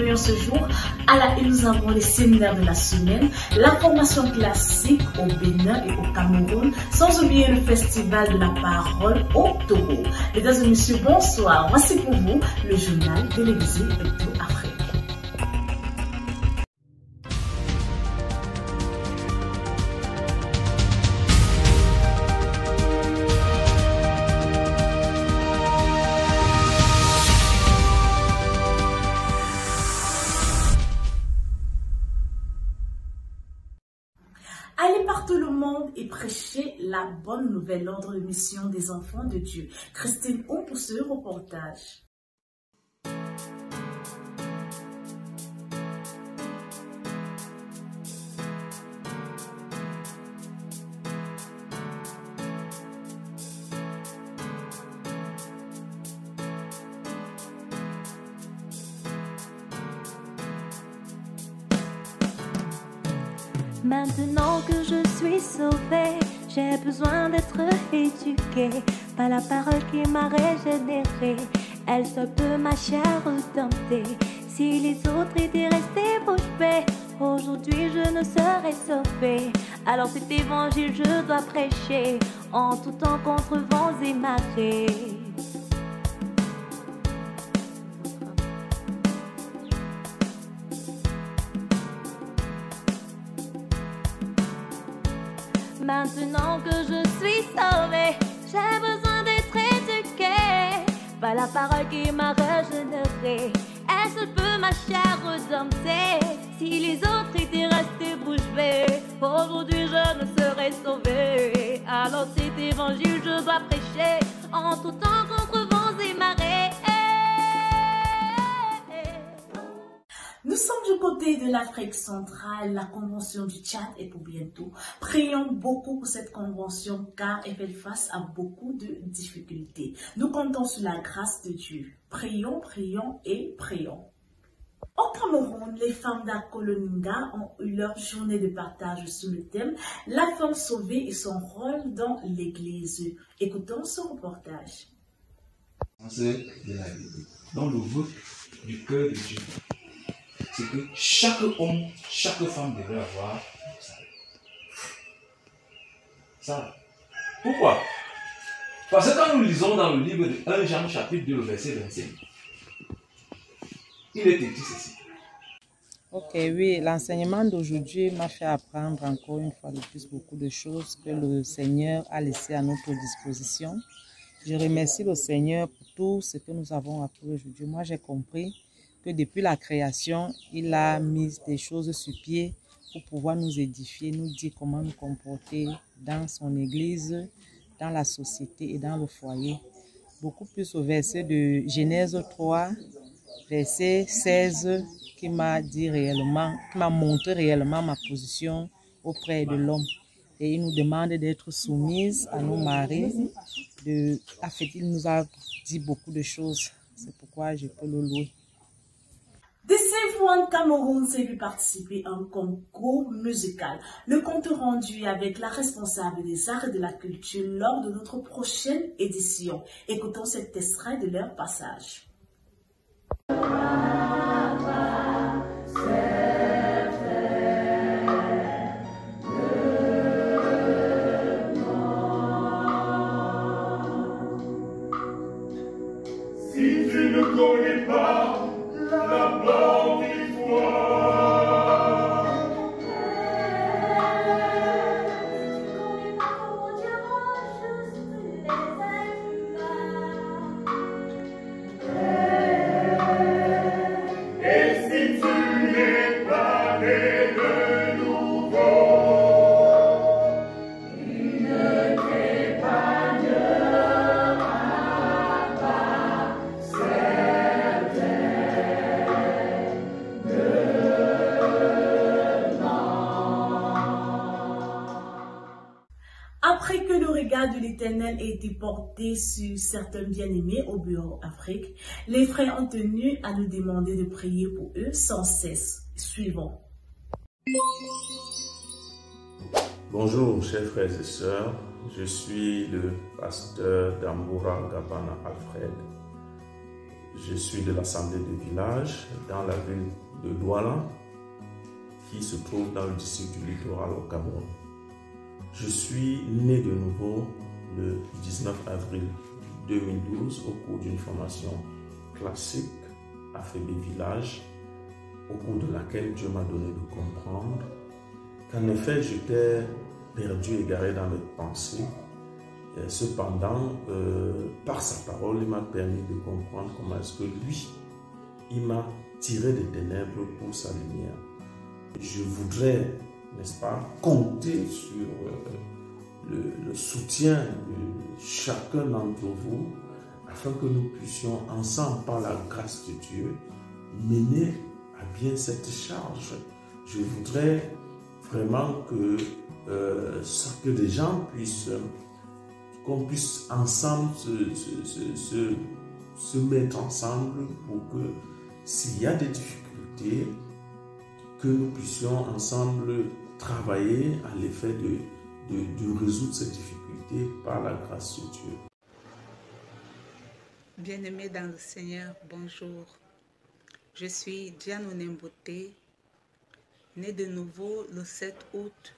accueillons ce jour. À la une, nous avons les séminaires de la semaine, la formation classique au Bénin et au Cameroun, sans oublier le festival de la parole au Togo. Mesdames et messieurs, bonsoir. Voici pour vous le journal télévisé Hebdo Afrique. Allez par tout le monde et prêchez la bonne nouvelle lors de l'émission des enfants de Dieu. Christine Oum pour ce reportage. Maintenant que je suis sauvée, j'ai besoin d'être éduquée par la parole qui m'a régénérée. Elle seule peut ma chair redempter. Si les autres étaient restés bouche bée, aujourd'hui je ne serais sauvée. Alors cet évangile je dois prêcher en tout temps contre vents et marées. Maintenant que je suis sauvée, j'ai besoin d'être éduquée par la parole qui m'a régénérée. Elle seule peut ma chair redempter. Si les autres étaient restés bouche bée, aujourd'hui je ne serais sauvée. Alors cet évangile je dois prêcher en tout temps contre vents et marées. Nous sommes du côté de l'Afrique centrale, la convention du Tchad est pour bientôt. Prions beaucoup pour cette convention car elle fait face à beaucoup de difficultés. Nous comptons sur la grâce de Dieu. Prions, prions et prions. Au Cameroun, les femmes d'Akoloninga ont eu leur journée de partage sous le thème « La femme sauvée et son rôle dans l'Église ». Écoutons ce reportage. Dans le vœu du cœur de Dieu, c'est que chaque homme, chaque femme devrait avoir ça. Pourquoi? Parce que quand nous lisons dans le livre de 1 Jean chapitre 2, verset 25, il est écrit ceci. Ok, oui, l'enseignement d'aujourd'hui m'a fait apprendre encore une fois de plus beaucoup de choses que le Seigneur a laissées à notre disposition. Je remercie le Seigneur pour tout ce que nous avons appris aujourd'hui. Moi, j'ai compris que depuis la création, il a mis des choses sur pied pour pouvoir nous édifier, nous dire comment nous comporter dans son église, dans la société et dans le foyer. Beaucoup plus au verset de Genèse 3, verset 16, qui m'a dit réellement, qui m'a montré réellement ma position auprès de l'homme. Et il nous demande d'être soumises à nos maris. En fait, il nous a dit beaucoup de choses. C'est pourquoi je peux le louer. Décevez-vous en Cameroun, c'est lui participer à un concours musical. Le compte rendu avec la responsable des arts et de la culture lors de notre prochaine édition. Écoutons cet extrait de leur passage. Si tu ne connais pas la bonne histoire, et si tu n'es pas né de nouveau, il ne t'épargnera pas Après que le regard de l'Éternel ait été porté sur certains bien-aimés au bureau Afrique, les frères ont tenu à nous demander de prier pour eux sans cesse. Suivons. Bonjour chers frères et sœurs, je suis le pasteur d'Amboura Gabana Alfred. Je suis de l'Assemblée de village dans la ville de Douala, qui se trouve dans le district du littoral au Cameroun. Je suis né de nouveau le 19 avril 2012 au cours d'une formation classique à Fébé Village, au cours de laquelle Dieu m'a donné de comprendre qu'en effet j'étais perdu, égaré dans mes pensées. Et cependant, par sa parole, il m'a permis de comprendre comment est-ce que lui, il m'a tiré des ténèbres pour sa lumière. Je voudrais, n'est-ce pas, compter sur le soutien de chacun d'entre vous afin que nous puissions ensemble, par la grâce de Dieu, mener à bien cette charge. Je voudrais vraiment que les gens puissent, qu'on puisse ensemble se mettre ensemble pour que s'il y a des difficultés, que nous puissions ensemble travailler à l'effet de résoudre ces difficultés par la grâce de Dieu. Bien-aimés dans le Seigneur, bonjour. Je suis Diane Onemboté, née de nouveau le 7 août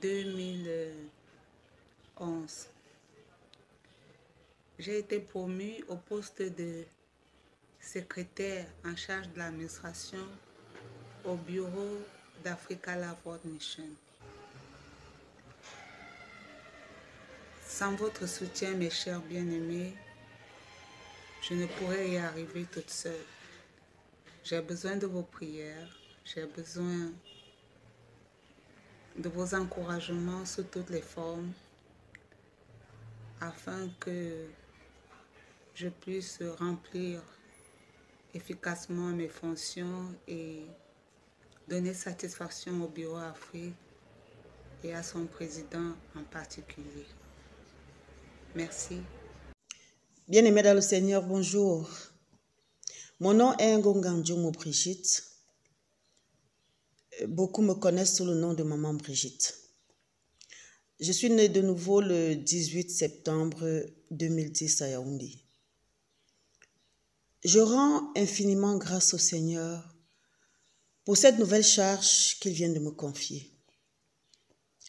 2011. J'ai été promue au poste de secrétaire en charge de l'administration au bureau d'Africa Love World Mission. Sans votre soutien, mes chers bien-aimés, je ne pourrais y arriver toute seule. J'ai besoin de vos prières, j'ai besoin de vos encouragements sous toutes les formes afin que je puisse remplir efficacement mes fonctions et donner satisfaction au Bureau Afrique et à son président en particulier. Merci. Bien-aimés dans le Seigneur, bonjour. Mon nom est Ngonganjomo Brigitte. Beaucoup me connaissent sous le nom de Maman Brigitte. Je suis née de nouveau le 18 septembre 2010 à Yaoundé. Je rends infiniment grâce au Seigneur pour cette nouvelle charge qu'il vient de me confier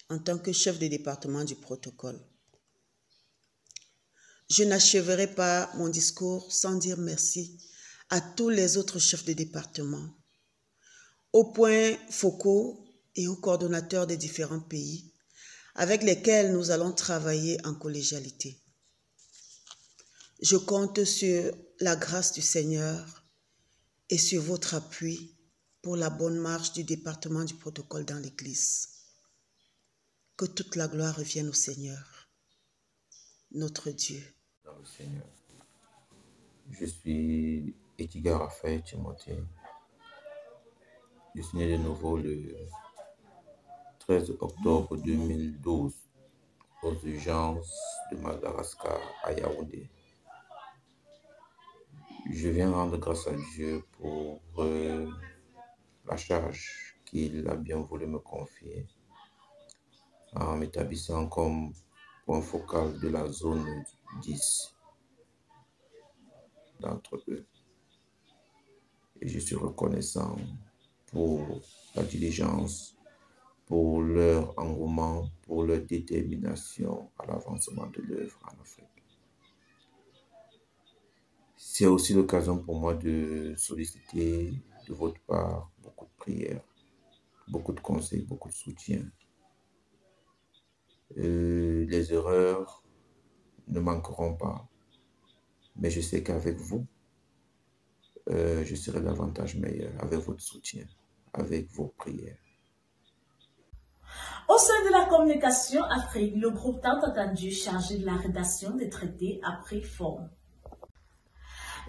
en tant que chef de département du protocole. Je n'achèverai pas mon discours sans dire merci à tous les autres chefs de département, aux points focaux et aux coordonnateurs des différents pays avec lesquels nous allons travailler en collégialité. Je compte sur la grâce du Seigneur et sur votre appui pour la bonne marche du département du protocole dans l'Église. Que toute la gloire revienne au Seigneur, notre Dieu. Dans le Seigneur. Je suis Etiga Raphaël Timothée. Je suis né de nouveau le 13 octobre 2012 aux urgences de Madagascar à Yaoundé. Je viens rendre grâce à Dieu pour la charge qu'il a bien voulu me confier en m'établissant comme point focal de la zone 10 d'entre eux. Et je suis reconnaissant pour la diligence, pour leur engouement, pour leur détermination à l'avancement de l'œuvre en Afrique. C'est aussi l'occasion pour moi de solliciter de votre part beaucoup de prières, beaucoup de conseils, beaucoup de soutien. Les erreurs ne manqueront pas, mais je sais qu'avec vous, je serai davantage meilleur avec votre soutien, avec vos prières. Au sein de la communication Afrique, le groupe tant attendu chargé de la rédaction des traités a pris forme.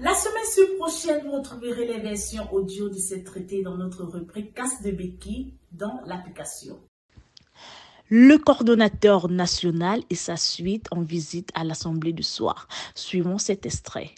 La semaine prochaine, vous retrouverez les versions audio de ces traités dans notre rubrique Casse de béquilles dans l'application. Le coordonnateur national et sa suite en visite à l'Assemblée du soir. Suivons cet extrait.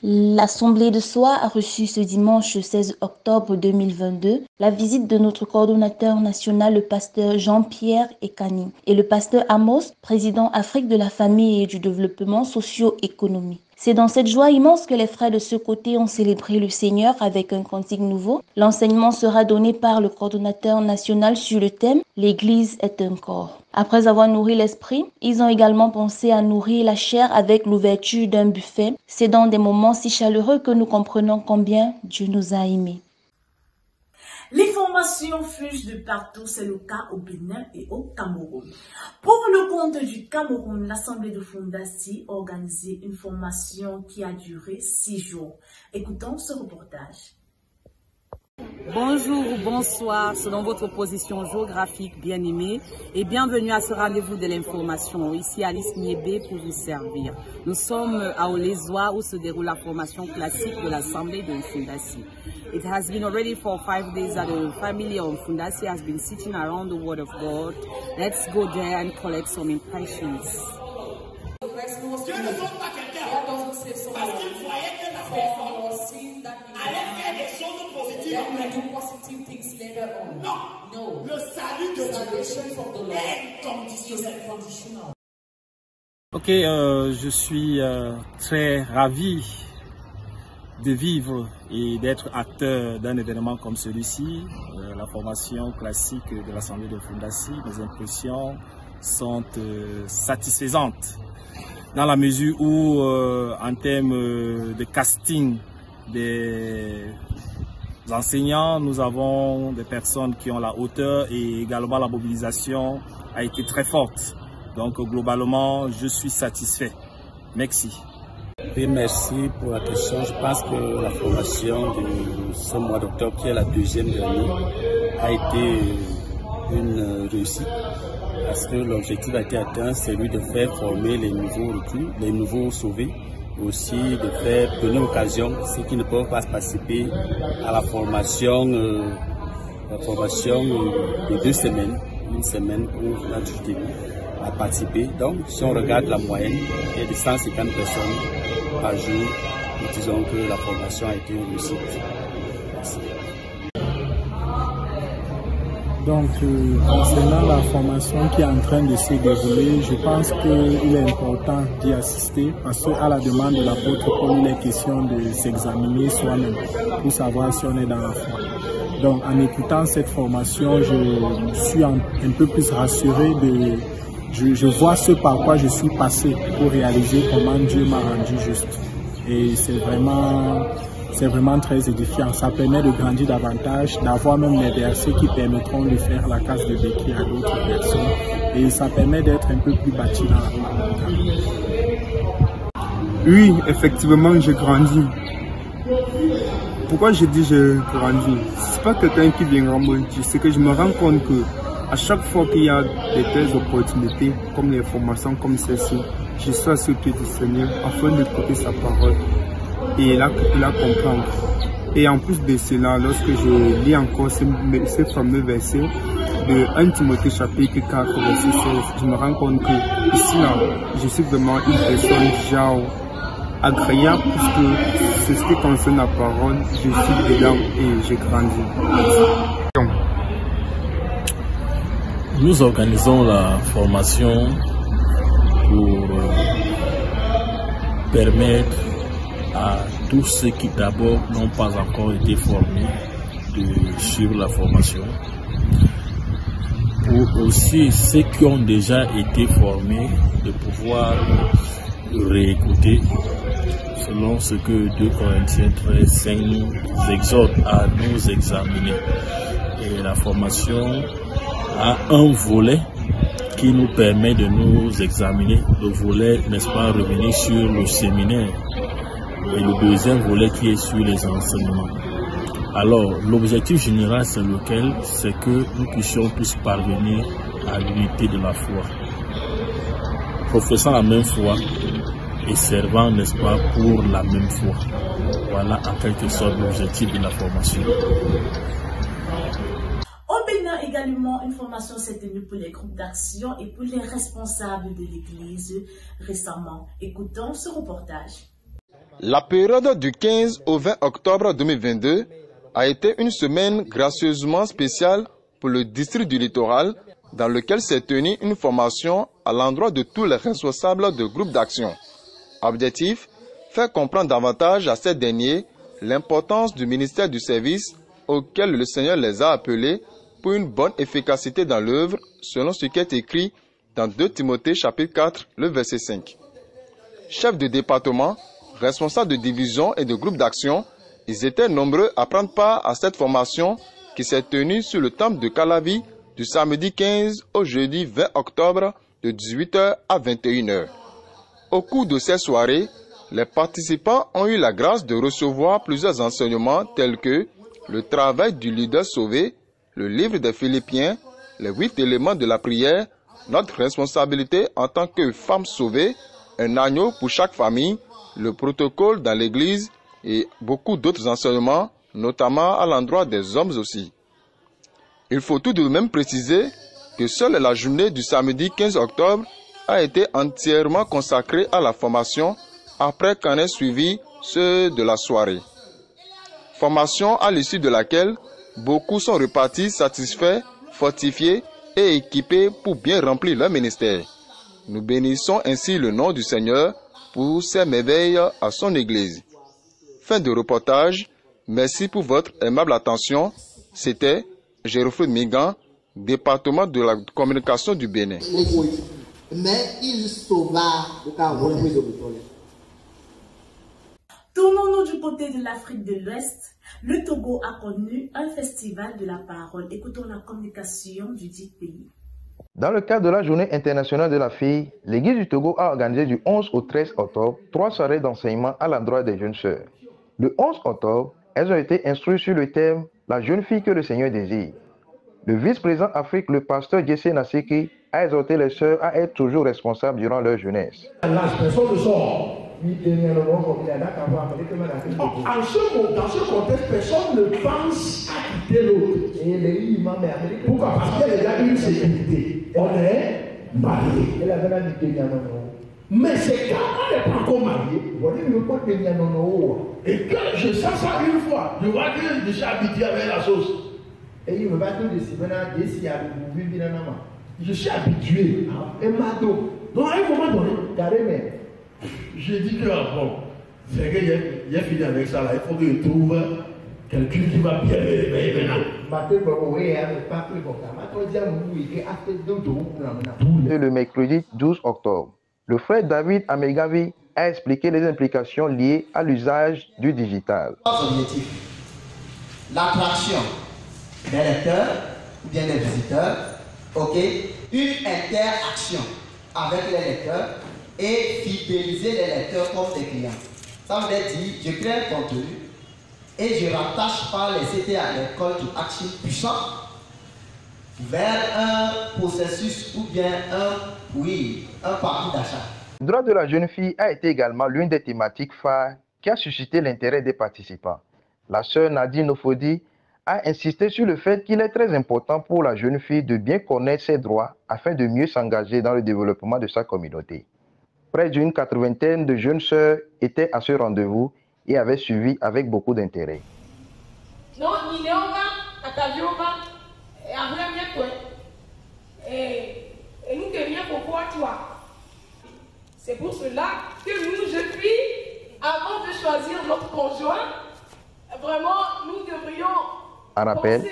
L'Assemblée de Soie a reçu ce dimanche 16 octobre 2022 la visite de notre coordonnateur national, le pasteur Jean-Pierre Ekani, et le pasteur Amos, président Afrique de la famille et du développement socio-économique. C'est dans cette joie immense que les frères de ce côté ont célébré le Seigneur avec un cantique nouveau. L'enseignement sera donné par le coordonnateur national sur le thème « L'Église est un corps ». Après avoir nourri l'esprit, ils ont également pensé à nourrir la chair avec l'ouverture d'un buffet. C'est dans des moments si chaleureux que nous comprenons combien Dieu nous a aimés. Les formations fusent de partout, c'est le cas au Bénin et au Cameroun. Pour le compte du Cameroun, l'Assemblée de Fundasi a organisé une formation qui a duré 6 jours. Écoutons ce reportage. Bonjour ou bonsoir, selon votre position géographique bien-aimée, et bienvenue à ce rendez-vous de l'information. Ici Alice Niébé pour vous servir. Nous sommes à Olezoa où se déroule la formation classique de l'Assemblée de Fundasi. It has been already for 5 days that the family of Fundasi has been sitting around the Word of God. Let's go there and collect some impressions. Non, le salut de Dieu est conditionnel. Ok, je suis très ravi de vivre et d'être acteur d'un événement comme celui-ci, la formation classique de l'Assemblée de Fundasi. Mes impressions sont satisfaisantes dans la mesure où, en termes de casting des enseignants, nous avons des personnes qui ont la hauteur et également la mobilisation a été très forte. Donc globalement, je suis satisfait. Merci. Oui, merci pour la question. Je pense que la formation de ce mois d'octobre, qui est la deuxième de l'année, a été une réussite parce que l'objectif a été atteint, c'est celui de faire former les nouveaux recrues, les nouveaux sauvés, aussi de faire donner l'occasion ceux qui ne peuvent pas participer à la formation de 2 semaines, une semaine pour la durée à participer. Donc, si on regarde la moyenne, il y a de 150 personnes par jour. Nous disons que la formation a été une réussite. Merci. Donc, concernant la formation qui est en train de se dérouler, je pense qu'il est important d'y assister parce qu'à la demande de l'apôtre Paul, il est question de s'examiner soi-même pour savoir si on est dans la foi. Donc, en écoutant cette formation, je suis un peu plus rassuré je vois ce par quoi je suis passé pour réaliser comment Dieu m'a rendu juste. Et c'est vraiment très édifiant. Ça permet de grandir davantage, d'avoir même les versets qui permettront de faire la case de béquille à d'autres personnes. Et ça permet d'être un peu plus bâti dans la parole. Oui, effectivement, j'ai grandi. Pourquoi je dis j'ai grandi? C'est pas quelqu'un qui viendra me dire, c'est que je me rends compte que à chaque fois qu'il y a de telles opportunités, comme les formations comme celle-ci, je suis à ce pied du Seigneur afin d'écouter sa parole et la comprendre. Et en plus de cela, lorsque je lis encore ce fameux verset de 1 Timothée chapitre 4, verset 16, je me rends compte que ici, là, je suis vraiment une personne déjà agréable puisque c'est ce qui concerne la parole, je suis dedans et j'ai grandi. Nous organisons la formation pour permettre à tous ceux qui d'abord n'ont pas encore été formés de suivre la formation, pour aussi ceux qui ont déjà été formés de pouvoir réécouter selon ce que 2 Corinthiens 13:5 nous exhorte à nous examiner. Et la formation a un volet qui nous permet de nous examiner, le volet, n'est-ce pas, revenir sur le séminaire, et le deuxième volet qui est sur les enseignements. Alors, l'objectif général, c'est lequel? C'est que nous puissions tous parvenir à l'unité de la foi, professant la même foi et servant, n'est-ce pas, pour la même foi. Voilà en quelque sorte l'objectif de la formation. Au Bénin également, une formation s'est tenue pour les groupes d'action et pour les responsables de l'Église récemment. Écoutons ce reportage. La période du 15 au 20 octobre 2022 a été une semaine gracieusement spéciale pour le district du littoral, dans lequel s'est tenue une formation à l'endroit de tous les responsables de groupes d'action. Objectif, faire comprendre davantage à ces derniers l'importance du ministère du service auquel le Seigneur les a appelés pour une bonne efficacité dans l'œuvre, selon ce qui est écrit dans 2 Timothée chapitre 4, le verset 5. Chefs de département, responsables de division et de groupes d'action, ils étaient nombreux à prendre part à cette formation qui s'est tenue sur le temple de Calavi du samedi 15 au jeudi 20 octobre de 18h à 21h. Au cours de ces soirées, les participants ont eu la grâce de recevoir plusieurs enseignements tels que le travail du leader sauvé, le livre des Philippiens, les 8 éléments de la prière, notre responsabilité en tant que femme sauvée, un agneau pour chaque famille, le protocole dans l'église et beaucoup d'autres enseignements, notamment à l'endroit des hommes aussi. Il faut tout de même préciser que seule la journée du samedi 15 octobre a été entièrement consacrée à la formation après qu'en ait suivi ceux de la soirée. Formation à l'issue de laquelle beaucoup sont repartis satisfaits, fortifiés et équipés pour bien remplir leur ministère. Nous bénissons ainsi le nom du Seigneur pour ses merveilles à son Église. Fin de reportage. Merci pour votre aimable attention. C'était Géoffrey Migan, département de la communication du Bénin. Tournons-nous du côté de l'Afrique de l'Ouest. Le Togo a connu un festival de la parole. Écoutons la communication du dit pays. Dans le cadre de la Journée internationale de la fille, l'Église du Togo a organisé du 11 au 13 octobre 3 soirées d'enseignement à l'endroit des jeunes sœurs. Le 11 octobre, elles ont été instruites sur le thème « La jeune fille que le Seigneur désire ». Le vice-président Afrique, le pasteur Jesse Nasiki, a exhorté les sœurs à être toujours responsables durant leur jeunesse. Dans ce contexte, personne ne pense à quitter l'autre. Pourquoi? Parce qu'il y a déjà une sécurité. On est marié. Mais c'est quand on n'est pas encore marié. Et quand je sens ça une fois, je vois que je suis habitué avec la sauce. Je suis habitué. Donc à un moment donné, je dis que bon, c'est que j'ai fini avec ça là. Il faut que je trouve quelqu'un qui va bien m'aimer maintenant. Le mercredi 12 octobre, le frère David Amegavi a expliqué les implications liées à l'usage du digital. L'attraction des lecteurs ou bien des visiteurs, ok, une interaction avec les lecteurs et fidéliser les lecteurs comme des clients. Ça veut dire, je crée un contenu et je rattache par les CTA des call to action puissants vers un processus ou bien un parcours d'achat. Le droit de la jeune fille a été également l'une des thématiques phares qui a suscité l'intérêt des participants. La sœur Nadine Ofodi a insisté sur le fait qu'il est très important pour la jeune fille de bien connaître ses droits afin de mieux s'engager dans le développement de sa communauté. Près d'une 80aine de jeunes sœurs étaient à ce rendez-vous et avaient suivi avec beaucoup d'intérêt. C'est pour cela que nous, jeunes filles, avant de choisir notre conjoint, vraiment, nous devrions... En rappel,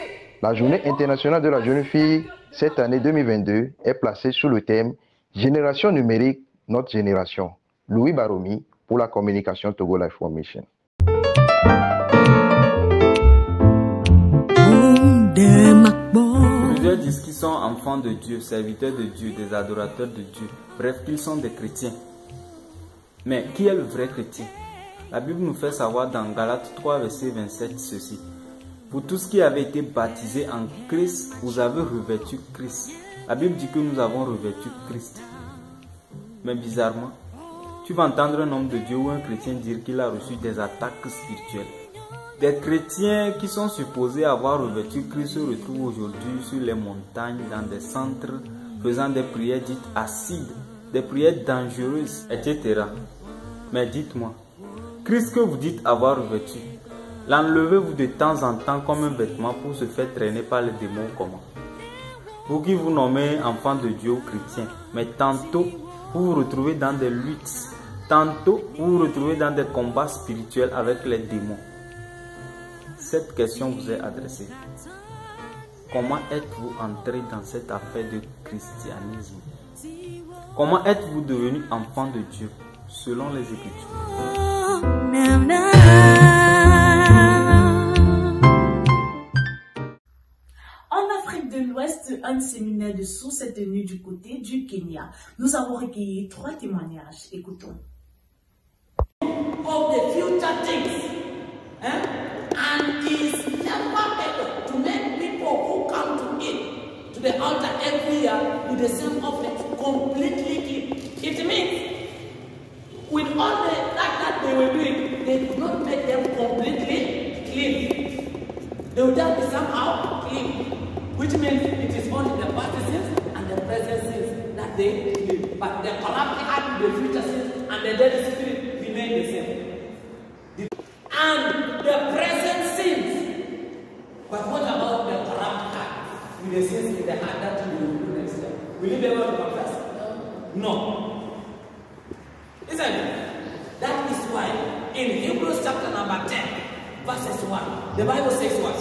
la Journée internationale de la jeune fille, cette année 2022, est placée sous le thème « Génération numérique, notre génération ». Louis Baromi pour la communication Togo Life Formation. Plusieurs disent qu'ils sont enfants de Dieu, serviteurs de Dieu, des adorateurs de Dieu. Bref, qu'ils sont des chrétiens. Mais qui est le vrai chrétien? La Bible nous fait savoir dans Galates 3, verset 27 ceci. Pour tous qui avaient été baptisés en Christ, vous avez revêtu Christ. La Bible dit que nous avons revêtu Christ. Mais bizarrement, tu vas entendre un homme de Dieu ou un chrétien dire qu'il a reçu des attaques spirituelles. Des chrétiens qui sont supposés avoir revêtu Christ se retrouvent aujourd'hui sur les montagnes, dans des centres, faisant des prières dites acides, des prières dangereuses, etc. Mais dites-moi, Christ que vous dites avoir revêtu, l'enlevez-vous de temps en temps comme un vêtement pour se faire traîner par les démons comment? Vous qui vous nommez enfant de Dieu ou chrétien, mais tantôt vous vous retrouvez dans des luttes, Tantôt, vous vous retrouvez dans des combats spirituels avec les démons. Cette question vous est adressée. Comment êtes-vous entré dans cette affaire de christianisme? Comment êtes-vous devenu enfant de Dieu selon les Écritures? En Afrique de l'Ouest, un séminaire de sourds s'est tenu du côté du Kenya. Nous avons recueilli 3 témoignages. Écoutons. Of the future things, and is never able to make people who come to it, to the altar every year with the same offense, completely clean. It means, with all that they were doing, they could not make them completely clean. They would just be somehow clean, which means it is only the past sins and the present sins that they live. But the corrupt heart, the future sins, and the dead spirit remain the same. And the present sins. But what about the corrupt heart? With the sins in the heart that you will do next year? Will you be able to confess? No. Isn't it? That is why in Hebrews chapter number 10, verses 1, the Bible says what?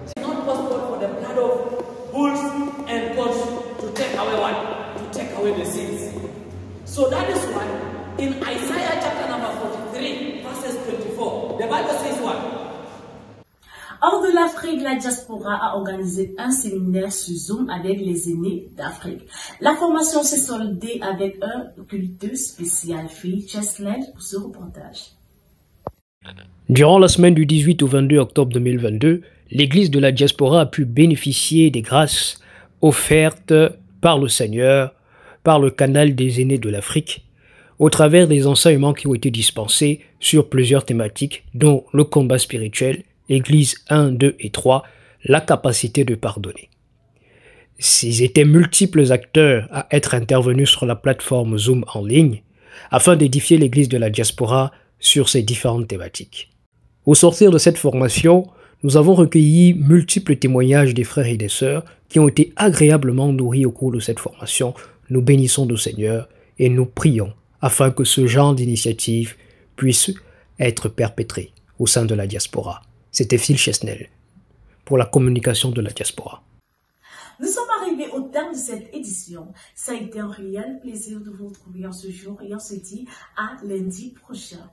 It's not possible for the blood of bulls and goats to take away what? To take away the sins. So that is why in Isaiah chapter number 43, verses 24, the Bible says what? Hors de l'Afrique, la diaspora a organisé un séminaire sur Zoom avec les aînés d'Afrique. La formation s'est soldée avec un culte spécial, Phil Chesley, pour ce reportage. Durant la semaine du 18 au 22 octobre 2022, l'Église de la diaspora a pu bénéficier des grâces offertes par le Seigneur, par le canal des aînés de l'Afrique, au travers des enseignements qui ont été dispensés sur plusieurs thématiques, dont le combat spirituel, Église 1, 2 et 3, la capacité de pardonner. S'ils étaient multiples acteurs à être intervenus sur la plateforme Zoom en ligne, afin d'édifier l'Église de la diaspora sur ces différentes thématiques. Au sortir de cette formation, nous avons recueilli multiples témoignages des frères et des sœurs qui ont été agréablement nourris au cours de cette formation. Nous bénissons le Seigneur et nous prions afin que ce genre d'initiative puisse être perpétré au sein de la diaspora. C'était Phil Chesnel pour la communication de la diaspora. Nous sommes arrivés au terme de cette édition. Ça a été un réel plaisir de vous retrouver en ce jour et on se dit à lundi prochain.